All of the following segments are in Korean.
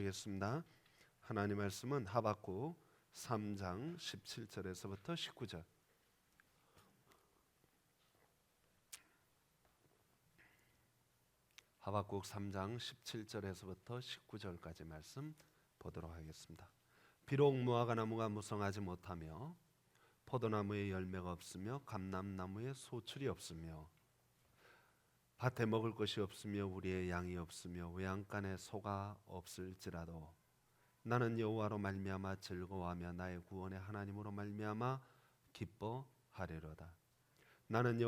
하겠습니다. 하나님 말씀은 하박국 3장 17절에서부터 19절. 하박국 3장 17절에서부터 19절까지 말씀 보도록 하겠습니다. 비록 무화과 나무가 무성하지 못하며 포도나무에 열매가 없으며 감람나무에 소출이 없으며 밭에 먹을 것이 없으며 우리의 양이 없으며 외양간에 소가 없을지라도 나는 여호와로 말미암아 즐거워하며 나의 구원의 하나님으로 말미암아 기뻐하리로다. 나는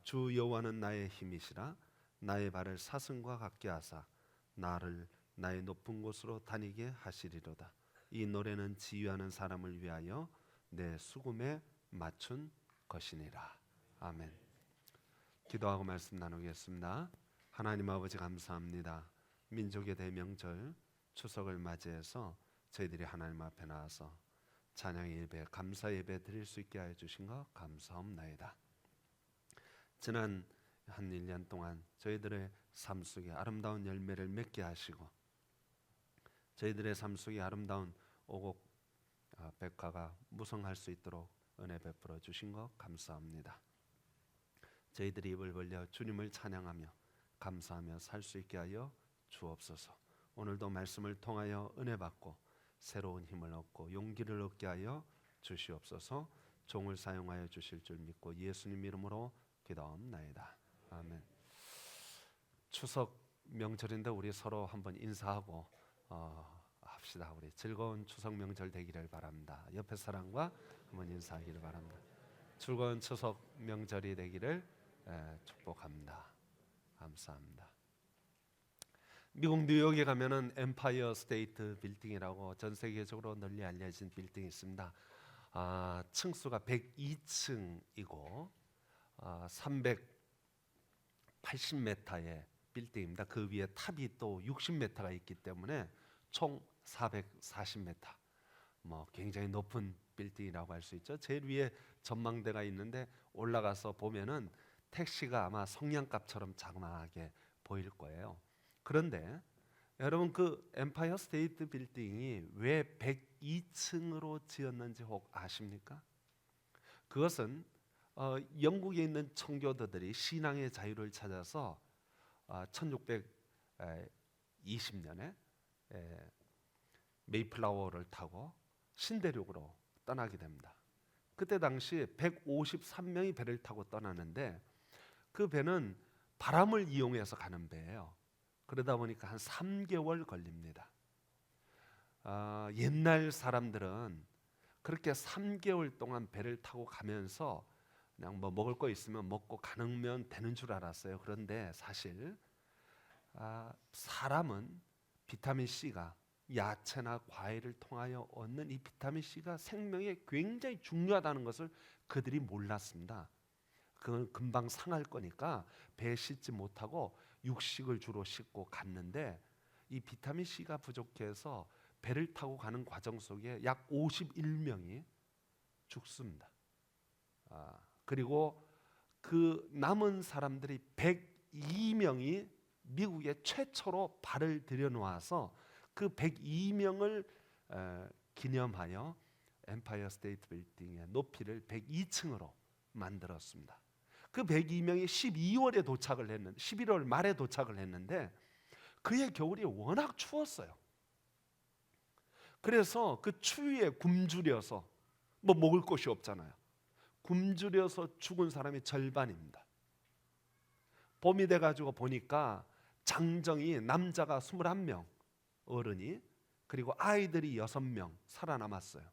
주 여호와는 나의 힘이시라. 나의 발을 사슴과 같게 하사 나를 나의 높은 곳으로 다니게 하시리로다. 이 노래는 지휘하는 사람을 위하여 내 수금에 맞춘 것이니라. 아멘. 기도하고 말씀 나누겠습니다. 하나님 아버지 감사합니다. 민족의 대명절 추석을 맞이해서 저희들이 하나님 앞에 나와서 찬양 예배, 감사 예배 드릴 수 있게 하여 주신 것 감사옵나이다. 지난 한 1년 동안 저희들의 삶 속에 아름다운 열매를 맺게 하시고 저희들의 삶 속에 아름다운 오곡 백화가 무성할 수 있도록 은혜 베풀어 주신 것 감사합니다. 저희들이 입을 벌려 주님을 찬양하며 감사하며 살 수 있게 하여 주옵소서. 오늘도 말씀을 통하여 은혜 받고 새로운 힘을 얻고 용기를 얻게 하여 주시옵소서. 종을 사용하여 주실 줄 믿고 예수님 이름으로 기도합나이다. 아멘. 추석 명절인데 우리 서로 한번 인사하고 합시다. 우리 즐거운 추석 명절 되기를 바랍니다. 옆에 사람과 한번 인사하기를 바랍니다. 즐거운 추석 명절이 되기를 축복합니다. 감사합니다. 미국 뉴욕에 가면은 엠파이어 스테이트 빌딩이라고 전 세계적으로 널리 알려진 빌딩이 있습니다. 층수가 102층이고 380m의 빌딩입니다. 그 위에 탑이 또 60m가 있기 때문에 총 440m. 굉장히 높은 빌딩이라고 할 수 있죠. 제일 위에 전망대가 있는데 올라가서 보면은 택시가 아마 성냥갑처럼 자그마하게 보일 거예요. 그런데 여러분 그 엠파이어 스테이트 빌딩이 왜 102층으로 지었는지 혹 아십니까? 그것은 영국에 있는 청교도들이 신앙의 자유를 찾아서 1620년에 메이플라워를 타고 신대륙으로 떠나게 됩니다. 그때 당시 153명이 배를 타고 떠나는데 그 배는 바람을 이용해서 가는 배예요. 그러다 보니까 한 3개월 걸립니다. 옛날 사람들은 그렇게 3개월 동안 배를 타고 가면서 그냥 먹을 거 있으면 먹고 가면 되는 줄 알았어요. 그런데 사실 사람은 비타민 C가 야채나 과일을 통하여 얻는 이 비타민 C가 생명에 굉장히 중요하다는 것을 그들이 몰랐습니다. 그건 금방 상할 거니까 배에 싣지 못하고 육식을 주로 싣고 갔는데 이 비타민 C가 부족해서 배를 타고 가는 과정 속에 약 51명이 죽습니다. 그리고 그 남은 사람들이 102명이 미국에 최초로 발을 들여놓아서 그 102명을 기념하여 엠파이어 스테이트 빌딩의 높이를 102층으로 만들었습니다. 그 102명이 12월에 도착을 했는데 11월 말에 도착을 했는데 그해 겨울이 워낙 추웠어요. 그래서 그 추위에 굶주려서 먹을 것이 없잖아요. 굶주려서 죽은 사람이 절반입니다. 봄이 돼가지고 보니까 장정이 남자가 21명 어른이 그리고 아이들이 6명 살아남았어요.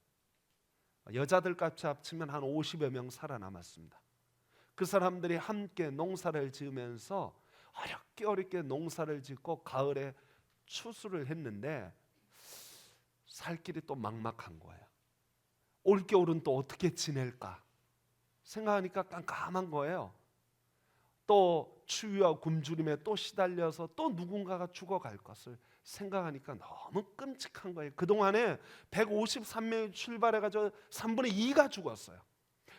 여자들까지 합치면 한 50여 명 살아남았습니다. 그 사람들이 함께 농사를 지으면서 어렵게 농사를 짓고 가을에 추수를 했는데 살 길이 또 막막한 거예요. 올겨울은 또 어떻게 지낼까 생각하니까 깜깜한 거예요. 또 추위와 굶주림에 또 시달려서 또 누군가가 죽어갈 것을 생각하니까 너무 끔찍한 거예요. 그동안에 153명이 출발해가지고 3분의 2가 죽었어요.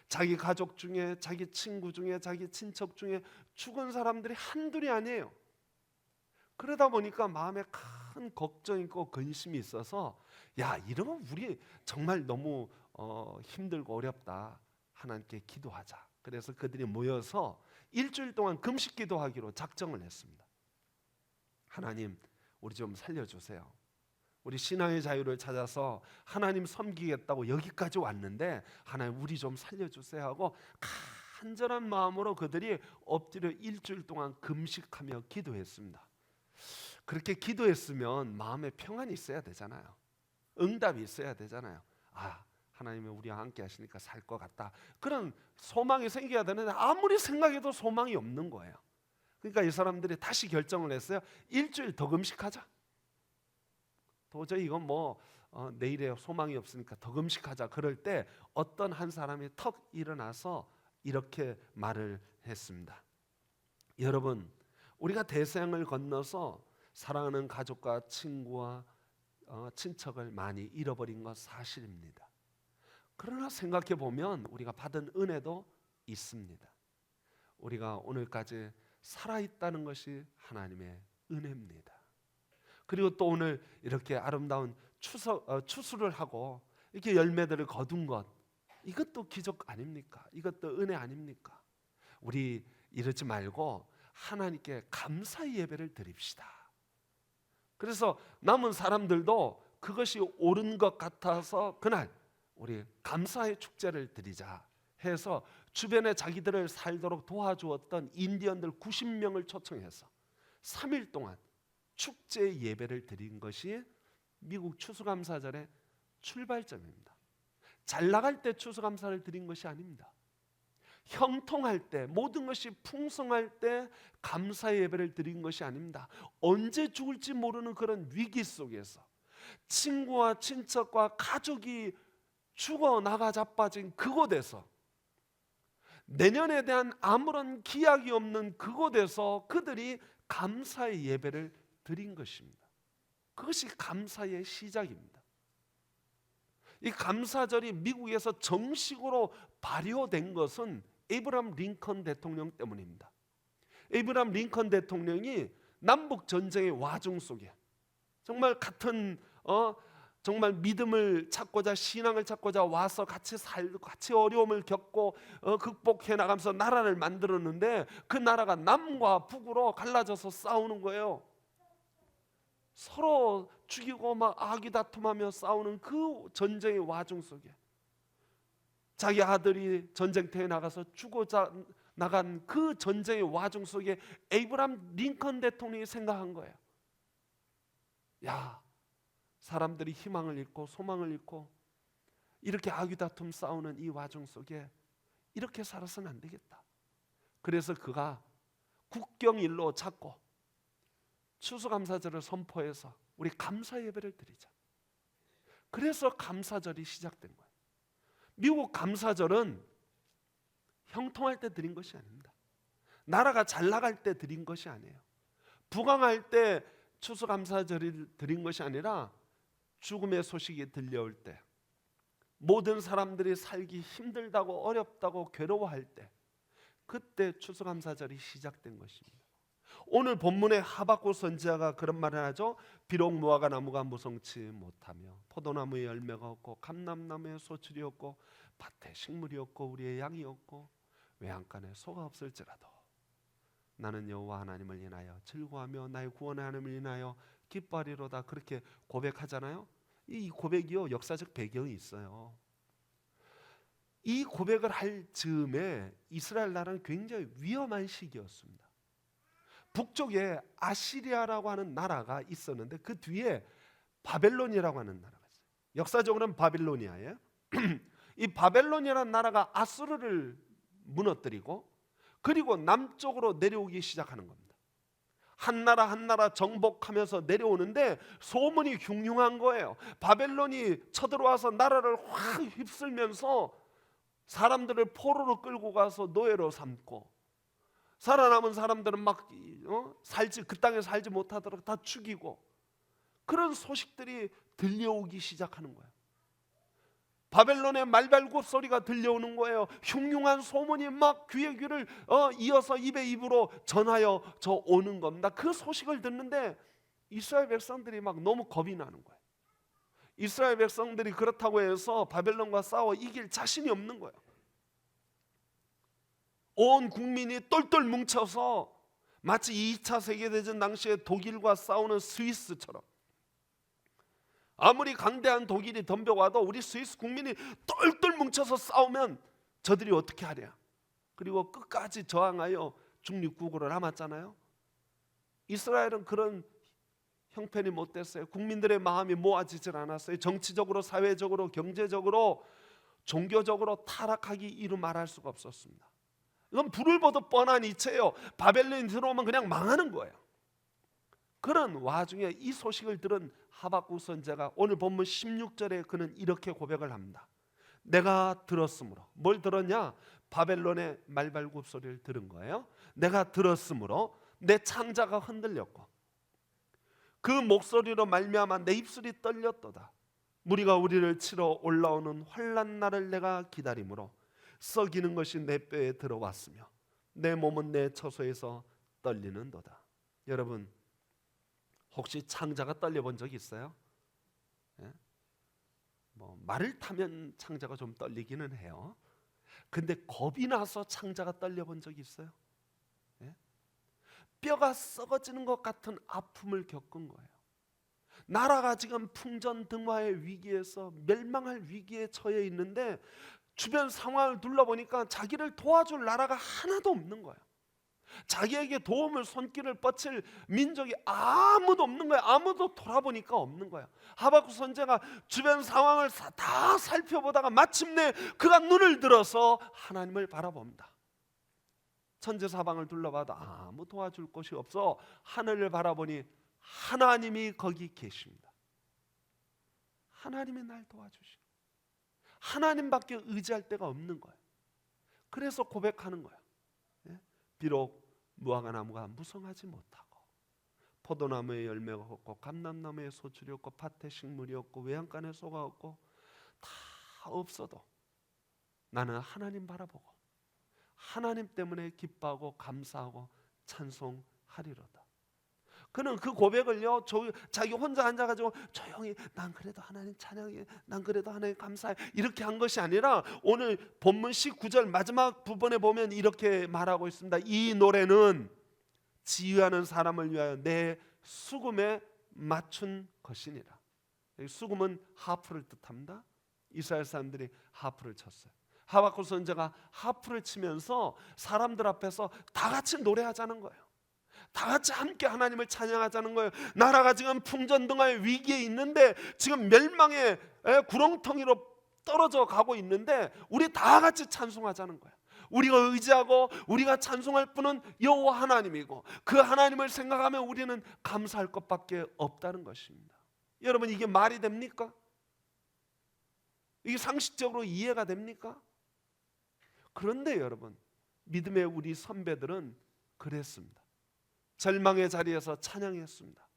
자기 가족 중에, 자기 친구 중에, 자기 친척 중에 죽은 사람들이 한둘이 아니에요. 그러다 보니까 마음에 큰 걱정이 있고 근심이 있어서 야, 이러면 우리 정말 너무 힘들고 어렵다. 하나님께 기도하자. 그래서 그들이 모여서 일주일 동안 금식 기도하기로 작정을 했습니다. 하나님, 우리 좀 살려주세요. 우리 신앙의 자유를 찾아서 하나님 섬기겠다고 여기까지 왔는데 하나님 우리 좀 살려주세요 하고 간절한 마음으로 그들이 엎드려 일주일 동안 금식하며 기도했습니다. 그렇게 기도했으면 마음에 평안이 있어야 되잖아요. 응답이 있어야 되잖아요. 아, 하나님이 우리와 함께 하시니까 살 것 같다. 그런 소망이 생겨야 되는데 아무리 생각해도 소망이 없는 거예요. 그러니까 이 사람들이 다시 결정을 했어요. 일주일 더 금식하자. 도저히 이건 내일에 소망이 없으니까 더 금식하자. 그럴 때 어떤 한 사람이 턱 일어나서 이렇게 말을 했습니다. 여러분, 우리가 대서양을 건너서 사랑하는 가족과 친구와 친척을 많이 잃어버린 건 사실입니다. 그러나 생각해 보면 우리가 받은 은혜도 있습니다. 우리가 오늘까지 살아있다는 것이 하나님의 은혜입니다. 그리고 또 오늘 이렇게 아름다운 추수를 하고 이렇게 열매들을 거둔 것, 이것도 기적 아닙니까? 이것도 은혜 아닙니까? 우리 이러지 말고 하나님께 감사의 예배를 드립시다. 그래서 남은 사람들도 그것이 옳은 것 같아서 그날 우리 감사의 축제를 드리자 해서 주변에 자기들을 살도록 도와주었던 인디언들 90명을 초청해서 3일 동안 축제 예배를 드린 것이 미국 추수감사절의 출발점입니다. 잘 나갈 때 추수감사를 드린 것이 아닙니다. 형통할 때, 모든 것이 풍성할 때 감사의 예배를 드린 것이 아닙니다. 언제 죽을지 모르는 그런 위기 속에서 친구와 친척과 가족이 죽어나가 자빠진 그곳에서, 내년에 대한 아무런 기약이 없는 그곳에서 그들이 감사의 예배를 드린 것입니다. 그것이 감사의 시작입니다. 이 감사절이 미국에서 정식으로 발효된 것은 에이브러함 링컨 대통령 때문입니다. 에이브러함 링컨 대통령이 남북 전쟁의 와중 속에 정말 같은 정말 믿음을 찾고자, 신앙을 찾고자 와서 같이 살고 같이 어려움을 겪고 극복해 나가면서 나라를 만들었는데 그 나라가 남과 북으로 갈라져서 싸우는 거예요. 서로 죽이고 막 아기다툼하며 싸우는 그 전쟁의 와중 속에 자기 아들이 전쟁터에 나가서 죽고자 나간 그 전쟁의 와중 속에 에이브러함 링컨 대통령이 생각한 거예요. 야, 사람들이 희망을 잃고 소망을 잃고 이렇게 아귀다툼 싸우는 이 와중 속에 이렇게 살아서는 안 되겠다. 그래서 그가 국경일로 잡고 추수감사절을 선포해서 우리 감사 예배를 드리자. 그래서 감사절이 시작된 거예요. 미국 감사절은 형통할 때 드린 것이 아닙니다. 나라가 잘 나갈 때 드린 것이 아니에요. 부강할 때 추수감사절을 드린 것이 아니라 죽음의 소식이 들려올 때, 모든 사람들이 살기 힘들다고 어렵다고 괴로워할 때, 그때 추수감사절이 시작된 것입니다. 오늘 본문의 하박국 선지자가 그런 말을 하죠. 비록 무화과 나무가 무성치 못하며 포도나무에 열매가 없고 감람나무에 소출이 없고 밭에 식물이 없고 우리의 양이 없고 외양간에 소가 없을지라도 나는 여호와 하나님을 인하여 즐거워하며 나의 구원의 하나님을 인하여 기뻐하리로다. 그렇게 고백하잖아요. 이 고백이요, 역사적 배경이 있어요. 이 고백을 할 즈음에 이스라엘 나라는 굉장히 위험한 시기였습니다. 북쪽에 아시리아라고 하는 나라가 있었는데 그 뒤에 바벨론이라고 하는 나라가 있어요. 역사적으로는 바빌로니아예요. 이 바벨론이라는 나라가 아수르를 무너뜨리고 그리고 남쪽으로 내려오기 시작하는 겁니다. 한 나라 한 나라 정복하면서 내려오는데 소문이 흉흉한 거예요. 바벨론이 쳐들어와서 나라를 확 휩쓸면서 사람들을 포로로 끌고 가서 노예로 삼고 살아남은 사람들은 막 그 땅에 살지 못하도록 다 죽이고, 그런 소식들이 들려오기 시작하는 거예요. 바벨론의 말발굽 소리가 들려오는 거예요. 흉흉한 소문이 막 귀에 귀를 이어서 입에 입으로 전하여 저 오는 겁니다. 그 소식을 듣는데 이스라엘 백성들이 막 너무 겁이 나는 거예요. 이스라엘 백성들이 그렇다고 해서 바벨론과 싸워 이길 자신이 없는 거예요. 온 국민이 똘똘 뭉쳐서 마치 2차 세계대전 당시에 독일과 싸우는 스위스처럼, 아무리 강대한 독일이 덤벼와도 우리 스위스 국민이 똘똘 뭉쳐서 싸우면 저들이 어떻게 하랴. 그리고 끝까지 저항하여 중립국으로 남았잖아요. 이스라엘은 그런 형편이 못 됐어요. 국민들의 마음이 모아지질 않았어요. 정치적으로, 사회적으로, 경제적으로, 종교적으로 타락하기 이루 말할 수가 없었습니다. 이건 불을 보듯 뻔한 이치예요. 바벨론이 들어오면 그냥 망하는 거예요. 그런 와중에 이 소식을 들은 하박국 선지자가 오늘 본문 16절에 그는 이렇게 고백을 합니다. 내가 들었으므로. 뭘 들었냐? 바벨론의 말발굽 소리를 들은 거예요. 내가 들었으므로 내 창자가 흔들렸고 그 목소리로 말미암아 내 입술이 떨렸도다. 무리가 우리를 치러 올라오는 환난 날을 내가 기다림으로 썩이는 것이 내 뼈에 들어왔으며 내 몸은 내 처소에서 떨리는도다. 여러분, 혹시 창자가 떨려본 적 있어요? 예? 말을 타면 창자가 좀 떨리기는 해요. 근데 겁이 나서 창자가 떨려본 적이 있어요? 예? 뼈가 썩어지는 것 같은 아픔을 겪은 거예요. 나라가 지금 풍전등화의 위기에서 멸망할 위기에 처해 있는데 주변 상황을 둘러보니까 자기를 도와줄 나라가 하나도 없는 거예요. 자기에게 도움을 손길을 뻗칠 민족이 아무도 없는 거예요. 아무도 돌아보니까 없는 거예요. 하박국 선지자가 주변 상황을 다 살펴보다가 마침내 그가 눈을 들어서 하나님을 바라봅니다. 천지사방을 둘러봐도 아무 도와줄 곳이 없어 하늘을 바라보니 하나님이 거기 계십니다. 하나님이 날 도와주시고 하나님밖에 의지할 데가 없는 거예요. 그래서 고백하는 거예요. 비록 무화과나무가 무성하지 못하고 포도나무에 열매가 없고 감람나무에 소출이 없고 밭에 식물이 없고 외양간에 소가 없고 다 없어도 나는 하나님 바라보고 하나님 때문에 기뻐하고 감사하고 찬송하리로다. 그는 그 고백을요 자기 혼자 앉아가지고 조용히 난 그래도 하나님 찬양해, 난 그래도 하나님 감사해 이렇게 한 것이 아니라 오늘 본문 19절 마지막 부분에 보면 이렇게 말하고 있습니다. 이 노래는 지휘하는 사람을 위하여 내 수금에 맞춘 것이니라. 수금은 하프를 뜻합니다. 이스라엘 사람들이 하프를 쳤어요. 하박국 선지자가 하프를 치면서 사람들 앞에서 다 같이 노래하자는 거예요. 다 같이 함께 하나님을 찬양하자는 거예요. 나라가 지금 풍전등화의 위기에 있는데 지금 멸망의 구렁텅이로 떨어져 가고 있는데 우리 다 같이 찬송하자는 거예요. 우리가 의지하고 우리가 찬송할 분은 여호와 하나님이고 그 하나님을 생각하면 우리는 감사할 것밖에 없다는 것입니다. 여러분, 이게 말이 됩니까? 이게 상식적으로 이해가 됩니까? 그런데 여러분, 믿음의 우리 선배들은 그랬습니다. 절망의 자리에서 찬양했습니다.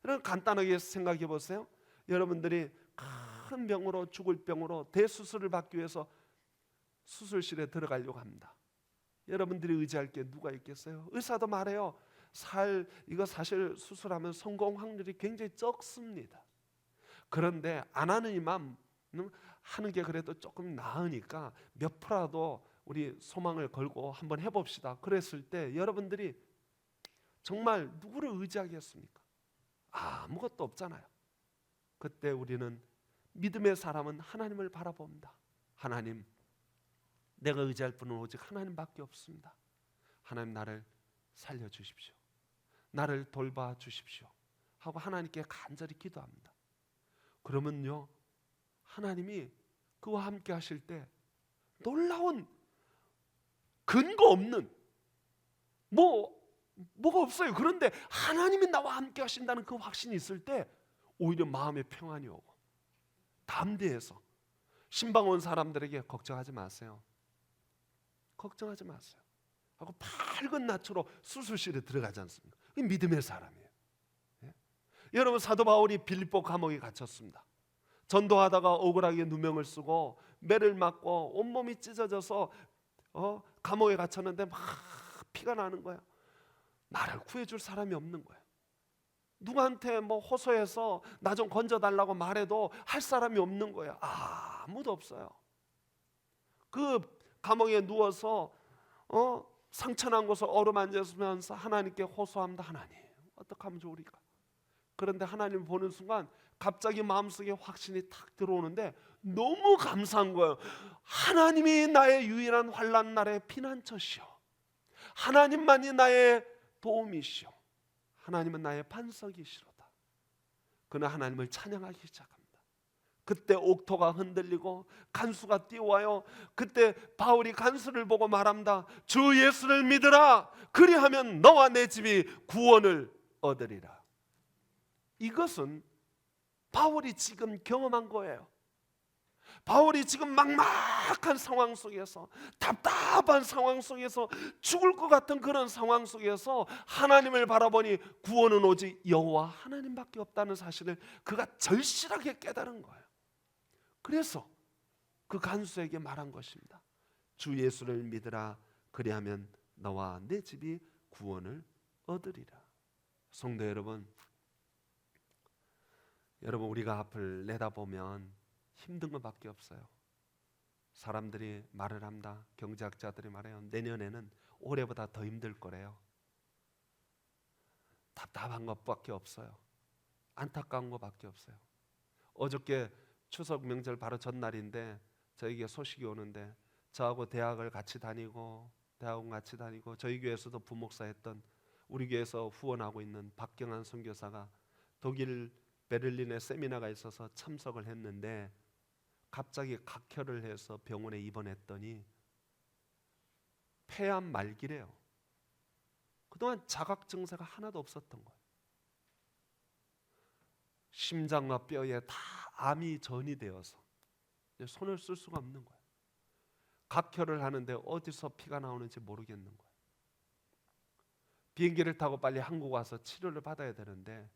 여러분, 간단하게 생각해 보세요. 여러분들이 큰 병으로, 죽을 병으로 대수술을 받기 위해서 수술실에 들어가려고 합니다. 여러분들이 의지할 게 누가 있겠어요? 의사도 말해요. 이거 사실 수술하면 성공 확률이 굉장히 적습니다. 그런데 안 하는 이만 하는 게 그래도 조금 나으니까 몇 프라도 우리 소망을 걸고 한번 해봅시다. 그랬을 때 여러분들이 정말 누구를 의지하겠습니까? 아무것도 없잖아요. 그때 우리는 믿음의 사람은 하나님을 바라봅니다. 하나님, 내가 의지할 분은 오직 하나님밖에 없습니다. 하나님, 나를 살려주십시오. 나를 돌봐주십시오 하고 하나님께 간절히 기도합니다. 그러면요, 하나님이 그와 함께 하실 때 놀라운 근거 없는 뭐가 없어요. 그런데 하나님이 나와 함께 하신다는 그 확신이 있을 때 오히려 마음의 평안이 오고 담대해서 신방 온 사람들에게 걱정하지 마세요. 걱정하지 마세요 하고 밝은 낯으로 수술실에 들어가지 않습니까? 이 믿음의 사람이에요. 여러분, 사도 바울이 빌립보 감옥에 갇혔습니다. 전도하다가 억울하게 누명을 쓰고 매를 맞고 온몸이 찢어져서 감옥에 갇혔는데 막 피가 나는 거야. 나를 구해줄 사람이 없는 거야. 누구한테 뭐 호소해서 나 좀 건져달라고 말해도 할 사람이 없는 거야. 아무도 없어요. 그 감옥에 누워서 상처난 곳을 어루만지면서 하나님께 호소합니다. 하나님, 어떻게 하면 좋으리까? 그런데 하나님 보는 순간 갑자기 마음속에 확신이 탁 들어오는데 너무 감사한 거예요. 하나님이 나의 유일한 환난 날의 피난처시오. 하나님만이 나의 도움이시오. 하나님은 나의 반석이시로다. 그는 하나님을 찬양하기 시작합니다. 그때 옥토가 흔들리고 간수가 뛰어와요. 그때 바울이 간수를 보고 말합니다. 주 예수를 믿으라. 그리하면 너와 내 집이 구원을 얻으리라. 이것은 바울이 지금 경험한 거예요. 바울이 지금 막막한 상황 속에서, 답답한 상황 속에서, 죽을 것 같은 그런 상황 속에서 하나님을 바라보니 구원은 오직 여호와 하나님밖에 없다는 사실을 그가 절실하게 깨달은 거예요. 그래서 그 간수에게 말한 것입니다. 주 예수를 믿으라. 그리하면 너와 내 집이 구원을 얻으리라. 성도 여러분, 우리가 앞을 내다보면 힘든 것밖에 없어요. 사람들이 말을 합니다. 경제학자들이 말해요. 내년에는 올해보다 더 힘들 거래요. 답답한 것밖에 없어요. 안타까운 것밖에 없어요. 어저께 추석 명절 바로 전날인데 저에게 소식이 오는데, 저하고 대학원 같이 다니고 저희 교회에서도 부목사 했던, 우리 교회에서 후원하고 있는 박경환 선교사가 독일 베를린에 세미나가 있어서 참석을 했는데 갑자기 각혈을 해서 병원에 입원했더니 폐암 말기래요. 그동안 자각 증세가 하나도 없었던 거예요. 심장과 뼈에 다 암이 전이 되어서 손을 쓸 수가 없는 거예요. 각혈을 하는데 어디서 피가 나오는지 모르겠는 거예요. 비행기를 타고 빨리 한국 와서 치료를 받아야 되는데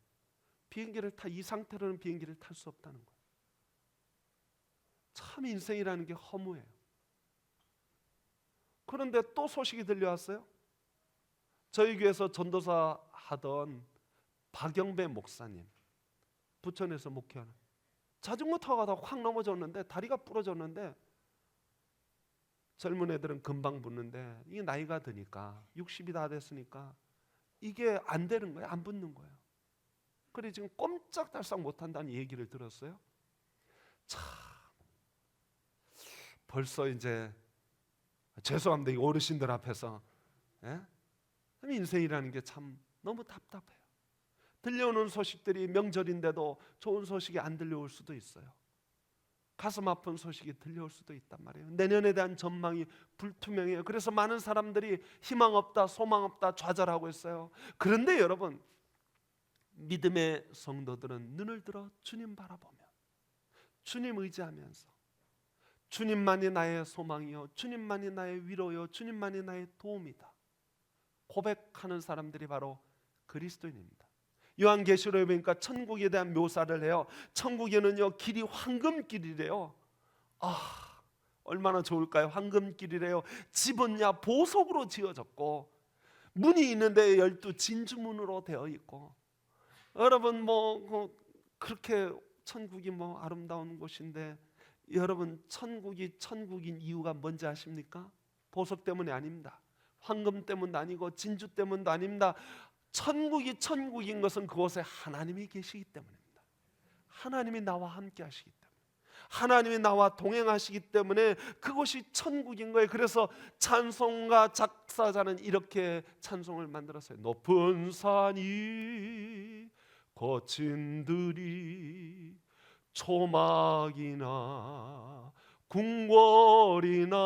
이 상태로는 비행기를 탈 수 없다는 거예요. 참 인생이라는 게 허무해요. 그런데 또 소식이 들려왔어요. 저희 교회에서 전도사 하던 박영배 목사님, 부천에서 목회하는, 자전거 타고 가다가 확 넘어졌는데 다리가 부러졌는데, 젊은 애들은 금방 붙는데 이게 나이가 드니까 60이 다 됐으니까 이게 안 되는 거예요. 안 붙는 거예요. 그래 지금 꼼짝달싹 못한다는 얘기를 들었어요. 참 벌써 이제 죄송합니다. 이 어르신들 앞에서 인생이라는 게 참 너무 답답해요. 들려오는 소식들이 명절인데도 좋은 소식이 안 들려올 수도 있어요. 가슴 아픈 소식이 들려올 수도 있단 말이에요. 내년에 대한 전망이 불투명해요. 그래서 많은 사람들이 희망 없다, 소망 없다, 좌절하고 있어요. 그런데 여러분, 믿음의 성도들은 눈을 들어 주님 바라보며 주님 의지하면서 주님만이 나의 소망이요, 주님만이 나의 위로요, 주님만이 나의 도움이다 고백하는 사람들이 바로 그리스도인입니다. 요한계시록에 보니까 천국에 대한 묘사를 해요. 천국에는요 길이 황금길이래요. 얼마나 좋을까요? 황금길이래요. 집은야 보석으로 지어졌고 문이 있는데 12 진주문으로 되어 있고, 여러분 그렇게 천국이 아름다운 곳인데, 여러분 천국이 천국인 이유가 뭔지 아십니까? 보석 때문이 아닙니다. 황금 때문도 아니고 진주 때문도 아닙니다. 천국이 천국인 것은 그곳에 하나님이 계시기 때문입니다. 하나님이 나와 함께 하시기 때문에, 하나님이 나와 동행하시기 때문에 그곳이 천국인 거예요. 그래서 찬송가 작사자는 이렇게 찬송을 만들었어요. 높은 산이 거친 들이 초막이나 궁궐이나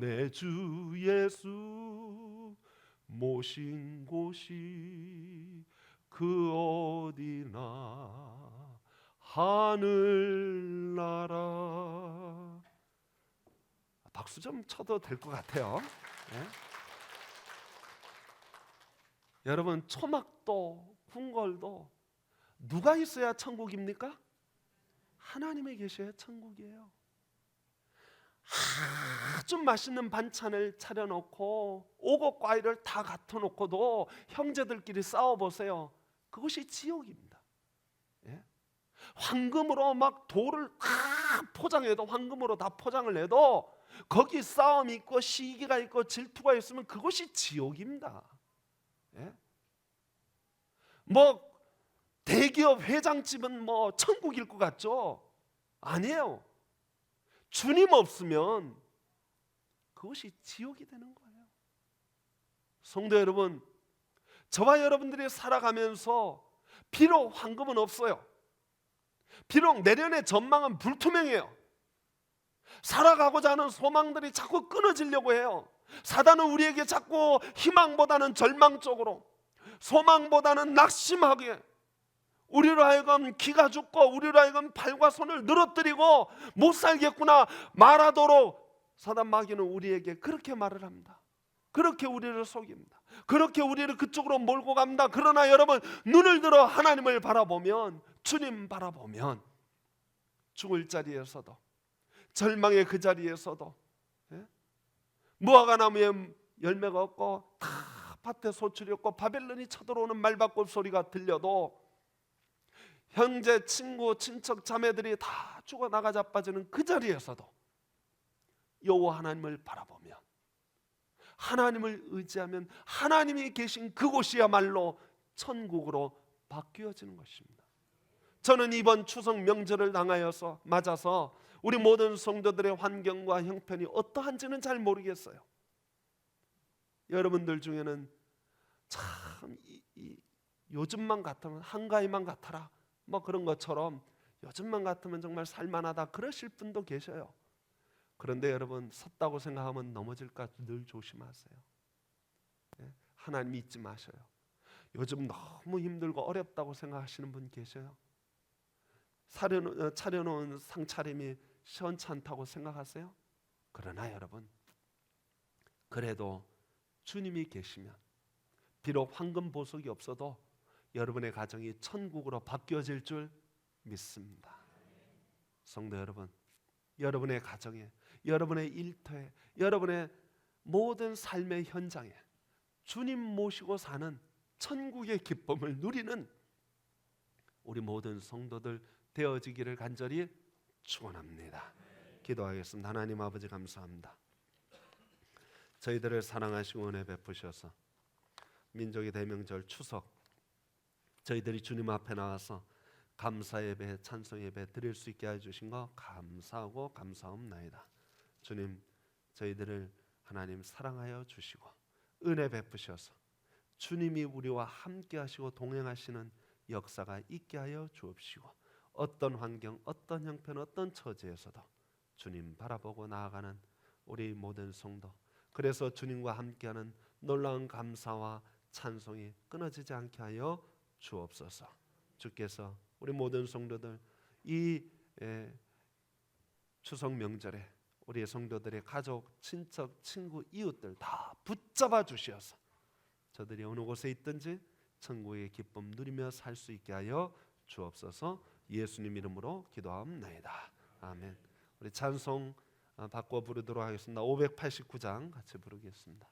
내 주 예수 모신 곳이 그 어디나 하늘나라. 박수 좀 쳐도 될 것 같아요. 여러분, 초막도 궁궐도 누가 있어야 천국입니까? 하나님의 계셔야 천국이에요. 아주 맛있는 반찬을 차려놓고 오곡 과일을 다 갖춰놓고도 형제들끼리 싸워보세요. 그것이 지옥입니다. 예? 황금으로 막 돌을 다 포장해도, 황금으로 다 포장을 해도 거기 싸움이 있고 시기가 있고 질투가 있으면 그것이 지옥입니다. 예? 뭐 대기업 회장집은 뭐 천국일 것 같죠? 아니에요. 주님 없으면 그것이 지옥이 되는 거예요. 성도 여러분, 저와 여러분들이 살아가면서 비록 황금은 없어요. 비록 내년의 전망은 불투명해요. 살아가고자 하는 소망들이 자꾸 끊어지려고 해요. 사단은 우리에게 자꾸 희망보다는 절망 쪽으로, 소망보다는 낙심하게, 우리로 하여금 기가 죽고 우리로 하여금 발과 손을 늘어뜨리고 못 살겠구나 말하도록 사단 마귀는 우리에게 그렇게 말을 합니다. 그렇게 우리를 속입니다. 그렇게 우리를 그쪽으로 몰고 갑니다. 그러나 여러분, 눈을 들어 하나님을 바라보면, 주님 바라보면 죽을 자리에서도, 절망의 그 자리에서도, 무화과나무에 열매가 없고 다 밭에 소출이 없고 바벨론이 쳐들어오는 말바꽃 소리가 들려도, 형제, 친구, 친척, 자매들이 다 죽어나가 자빠지는 그 자리에서도 여호와 하나님을 바라보면, 하나님을 의지하면 하나님이 계신 그곳이야말로 천국으로 바뀌어지는 것입니다. 저는 이번 추석 명절을 맞아서 우리 모든 성도들의 환경과 형편이 어떠한지는 잘 모르겠어요. 여러분들 중에는 참 요즘만 같으면, 한가위만 같아라, 뭐 그런 것처럼 요즘만 같으면 정말 살만하다 그러실 분도 계셔요. 그런데 여러분, 섰다고 생각하면 넘어질까 늘 조심하세요. 하나님 잊지 마셔요. 요즘 너무 힘들고 어렵다고 생각하시는 분 계셔요. 차려놓은 상차림이 시원찮다고 생각하세요. 그러나 여러분, 그래도 주님이 계시면 비록 황금 보석이 없어도 여러분의 가정이 천국으로 바뀌어질 줄 믿습니다. 성도 여러분, 여러분의 가정에, 여러분의 일터에, 여러분의 모든 삶의 현장에 주님 모시고 사는 천국의 기쁨을 누리는 우리 모든 성도들 되어지기를 간절히 축원합니다. 기도하겠습니다. 하나님 아버지, 감사합니다. 저희들을 사랑하시고 은혜 베푸셔서 민족의 대명절 추석, 저희들이 주님 앞에 나와서 감사 예배, 찬송 예배 드릴 수 있게 해주신 거 감사하고 감사옵나이다. 주님, 저희들을 하나님 사랑하여 주시고 은혜 베푸셔서 주님이 우리와 함께 하시고 동행하시는 역사가 있게 하여 주옵시고, 어떤 환경, 어떤 형편, 어떤 처지에서도 주님 바라보고 나아가는 우리 모든 성도, 그래서 주님과 함께하는 놀라운 감사와 찬송이 끊어지지 않게 하여 주옵소서. 주께서 우리 모든 성도들 이 추석 명절에 우리의 성도들의 가족, 친척, 친구, 이웃들 다 붙잡아 주시어서 저들이 어느 곳에 있든지 천국의 기쁨 누리며 살 수 있게 하여 주옵소서. 예수님 이름으로 기도하옵나이다. 아멘. 우리 찬송 바꿔 부르도록 하겠습니다. 589장 같이 부르겠습니다.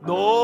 너